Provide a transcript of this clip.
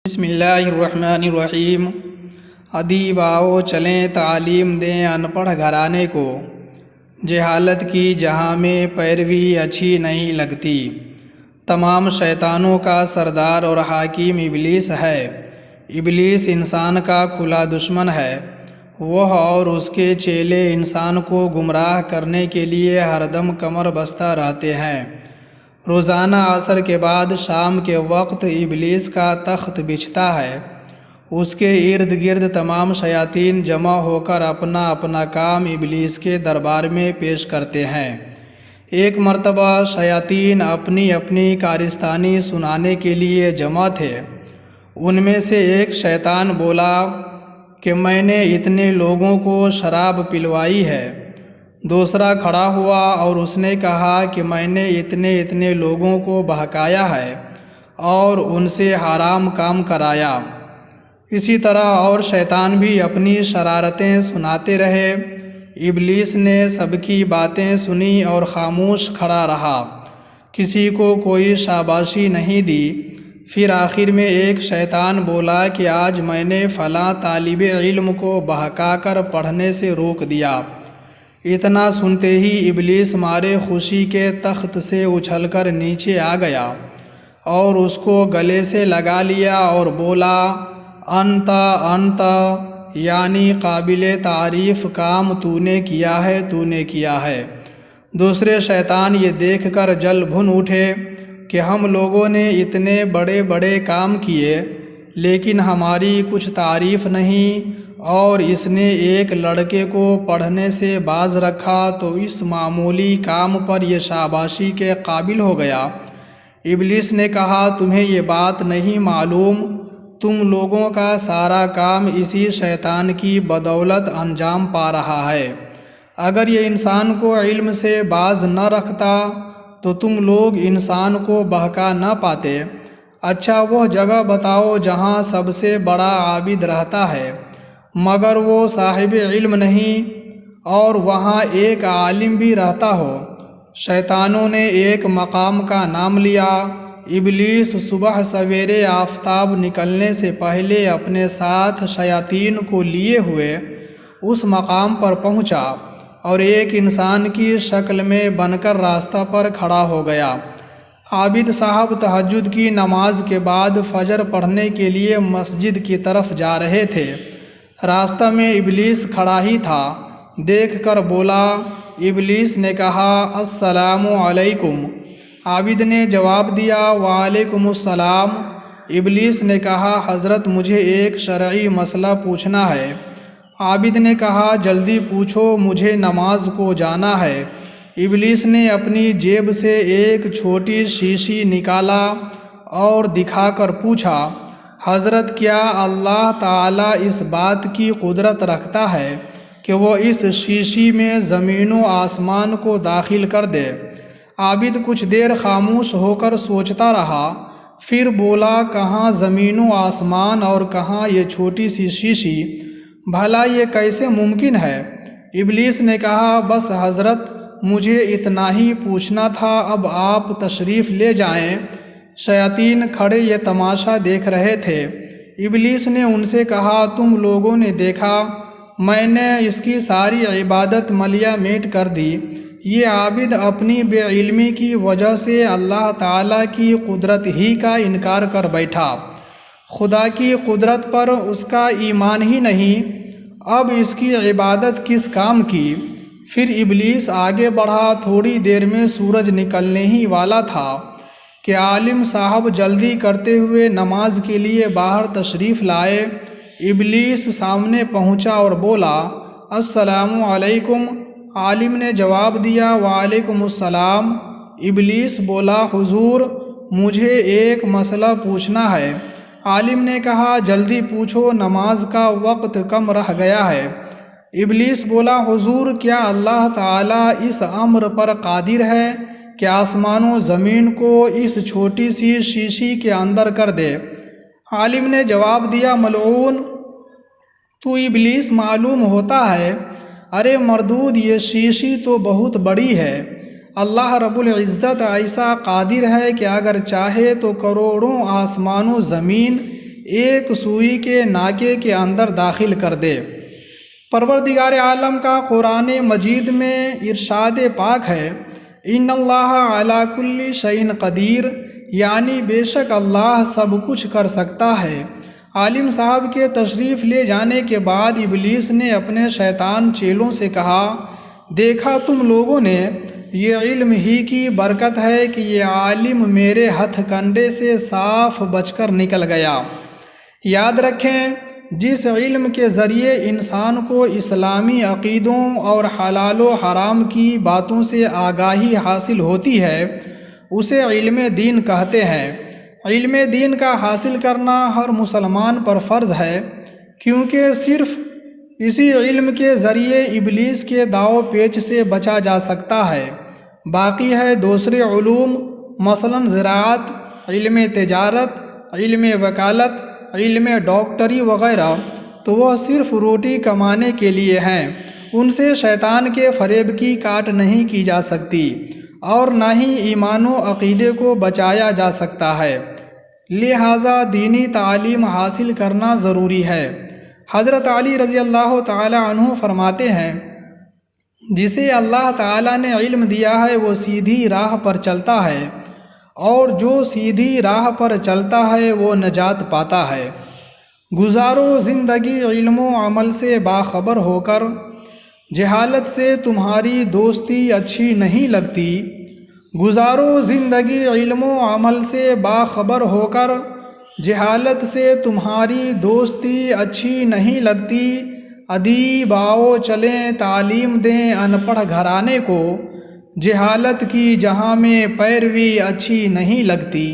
بسم اللہ الرحمن الرحیم۔ ادیب آؤ چلیں تعلیم دیں ان پڑھ گھرانے کو، جہالت کی جہاں میں پیروی اچھی نہیں لگتی۔ تمام شیطانوں کا سردار اور حاکم ابلیس ہے۔ ابلیس انسان کا کھلا دشمن ہے۔ وہ اور اس کے چیلے انسان کو گمراہ کرنے کے لیے ہر دم کمر بستہ رہتے ہیں۔ روزانہ عصر کے بعد شام کے وقت ابلیس کا تخت بچھتا ہے۔ اس کے ارد گرد تمام شیاطین جمع ہو کر اپنا اپنا کام ابلیس کے دربار میں پیش کرتے ہیں۔ ایک مرتبہ شیاطین اپنی اپنی کارستانی سنانے کے لیے جمع تھے۔ ان میں سے ایک شیطان بولا کہ میں نے اتنے لوگوں کو شراب پلوائی ہے۔ دوسرا کھڑا ہوا اور اس نے کہا کہ میں نے اتنے لوگوں کو بہکایا ہے اور ان سے حرام کام کرایا۔ اسی طرح اور شیطان بھی اپنی شرارتیں سناتے رہے۔ ابلیس نے سب کی باتیں سنی اور خاموش کھڑا رہا، کسی کو کوئی شاباشی نہیں دی۔ پھر آخر میں ایک شیطان بولا کہ آج میں نے فلاں طالب علم کو بہکا کر پڑھنے سے روک دیا۔ اتنا سنتے ہی ابلیس مارے خوشی کے تخت سے اچھل کر نیچے آ گیا اور اس کو گلے سے لگا لیا اور بولا انت یعنی قابل تعریف کام تو نے کیا ہے۔ دوسرے شیطان یہ دیکھ کر جل بھن اٹھے کہ ہم لوگوں نے اتنے بڑے کام کیے لیکن ہماری کچھ تعریف نہیں، اور اس نے ایک لڑکے کو پڑھنے سے باز رکھا تو اس معمولی کام پر یہ شاباشی کے قابل ہو گیا۔ ابلیس نے کہا تمہیں یہ بات نہیں معلوم، تم لوگوں کا سارا کام اسی شیطان کی بدولت انجام پا رہا ہے۔ اگر یہ انسان کو علم سے باز نہ رکھتا تو تم لوگ انسان کو بہکا نہ پاتے۔ اچھا وہ جگہ بتاؤ جہاں سب سے بڑا عابد رہتا ہے مگر وہ صاحب علم نہیں، اور وہاں ایک عالم بھی رہتا ہو۔ شیطانوں نے ایک مقام کا نام لیا۔ ابلیس صبح سویرے آفتاب نکلنے سے پہلے اپنے ساتھ شیاطین کو لیے ہوئے اس مقام پر پہنچا اور ایک انسان کی شکل میں بن کر راستہ پر کھڑا ہو گیا۔ عابد صاحب تہجد کی نماز کے بعد فجر پڑھنے کے لیے مسجد کی طرف جا رہے تھے۔ راستہ میں ابلیس کھڑا ہی تھا، دیکھ کر بولا۔ ابلیس نے کہا السلام علیکم۔ عابد نے جواب دیا وعلیکم السلام۔ ابلیس نے کہا حضرت مجھے ایک شرعی مسئلہ پوچھنا ہے۔ عابد نے کہا جلدی پوچھو، مجھے نماز کو جانا ہے۔ ابلیس نے اپنی جیب سے ایک چھوٹی شیشی نکالا اور دکھا کر پوچھا حضرت کیا اللہ تعالیٰ اس بات کی قدرت رکھتا ہے کہ وہ اس شیشی میں زمین و آسمان کو داخل کر دے؟ عابد کچھ دیر خاموش ہو کر سوچتا رہا، پھر بولا کہاں زمین و آسمان اور کہاں یہ چھوٹی سی شیشی، بھلا یہ کیسے ممکن ہے؟ ابلیس نے کہا بس حضرت مجھے اتنا ہی پوچھنا تھا، اب آپ تشریف لے جائیں۔ شیاطین کھڑے یہ تماشا دیکھ رہے تھے۔ ابلیس نے ان سے کہا تم لوگوں نے دیکھا، میں نے اس کی ساری عبادت ملیا میٹ کر دی۔ یہ عابد اپنی بے علمی کی وجہ سے اللہ تعالیٰ کی قدرت ہی کا انکار کر بیٹھا۔ خدا کی قدرت پر اس کا ایمان ہی نہیں، اب اس کی عبادت کس کام کی؟ پھر ابلیس آگے بڑھا۔ تھوڑی دیر میں سورج نکلنے ہی والا تھا کہ عالم صاحب جلدی کرتے ہوئے نماز کے لیے باہر تشریف لائے۔ ابلیس سامنے پہنچا اور بولا السلام علیکم۔ عالم نے جواب دیا وعلیکم السلام۔ ابلیس بولا حضور مجھے ایک مسئلہ پوچھنا ہے۔ عالم نے کہا جلدی پوچھو، نماز کا وقت کم رہ گیا ہے۔ ابلیس بولا حضور کیا اللہ تعالیٰ اس امر پر قادر ہے کہ آسمان و زمین کو اس چھوٹی سی شیشی کے اندر کر دے؟ عالم نے جواب دیا ملعون تو ابلیس معلوم ہوتا ہے، ارے مردود یہ شیشی تو بہت بڑی ہے۔ اللہ رب العزت ایسا قادر ہے کہ اگر چاہے تو کروڑوں آسمان و زمین ایک سوئی کے ناکے کے اندر داخل کر دے۔ پروردگار عالم کا قرآن مجید میں ارشاد پاک ہے، ان اللہ علی کل شیء قدیر، یعنی بے شک اللہ سب کچھ کر سکتا ہے۔ عالم صاحب کے تشریف لے جانے کے بعد ابلیس نے اپنے شیطان چیلوں سے کہا، دیکھا تم لوگوں نے، یہ علم ہی کی برکت ہے کہ یہ عالم میرے ہتھ کنڈے سے صاف بچ کر نکل گیا۔ یاد رکھیں، جس علم کے ذریعے انسان کو اسلامی عقیدوں اور حلال و حرام کی باتوں سے آگاہی حاصل ہوتی ہے اسے علم دین کہتے ہیں۔ علم دین کا حاصل کرنا ہر مسلمان پر فرض ہے، کیونکہ صرف اسی علم کے ذریعے ابلیس کے داؤ پیچ سے بچا جا سکتا ہے۔ باقی ہے دوسرے علوم، مثلا زراعت، علم تجارت، علم وکالت، علم ڈاکٹری وغیرہ، تو وہ صرف روٹی کمانے کے لیے ہیں، ان سے شیطان کے فریب کی کاٹ نہیں کی جا سکتی، اور نہ ہی ایمان و عقیدے کو بچایا جا سکتا ہے۔ لہٰذا دینی تعلیم حاصل کرنا ضروری ہے۔ حضرت علی رضی اللہ تعالی عنہ فرماتے ہیں، جسے اللہ تعالیٰ نے علم دیا ہے وہ سیدھی راہ پر چلتا ہے، اور جو سیدھی راہ پر چلتا ہے وہ نجات پاتا ہے۔ گزارو زندگی علم و عمل سے باخبر ہو کر، جہالت سے تمہاری دوستی اچھی نہیں لگتی۔ گزارو زندگی علم و عمل سے باخبر ہو کر، جہالت سے تمہاری دوستی اچھی نہیں لگتی۔ ادیب آؤ چلیں تعلیم دیں ان پڑھ گھرانے کو، جہالت کی جہاں میں پیروی اچھی نہیں لگتی۔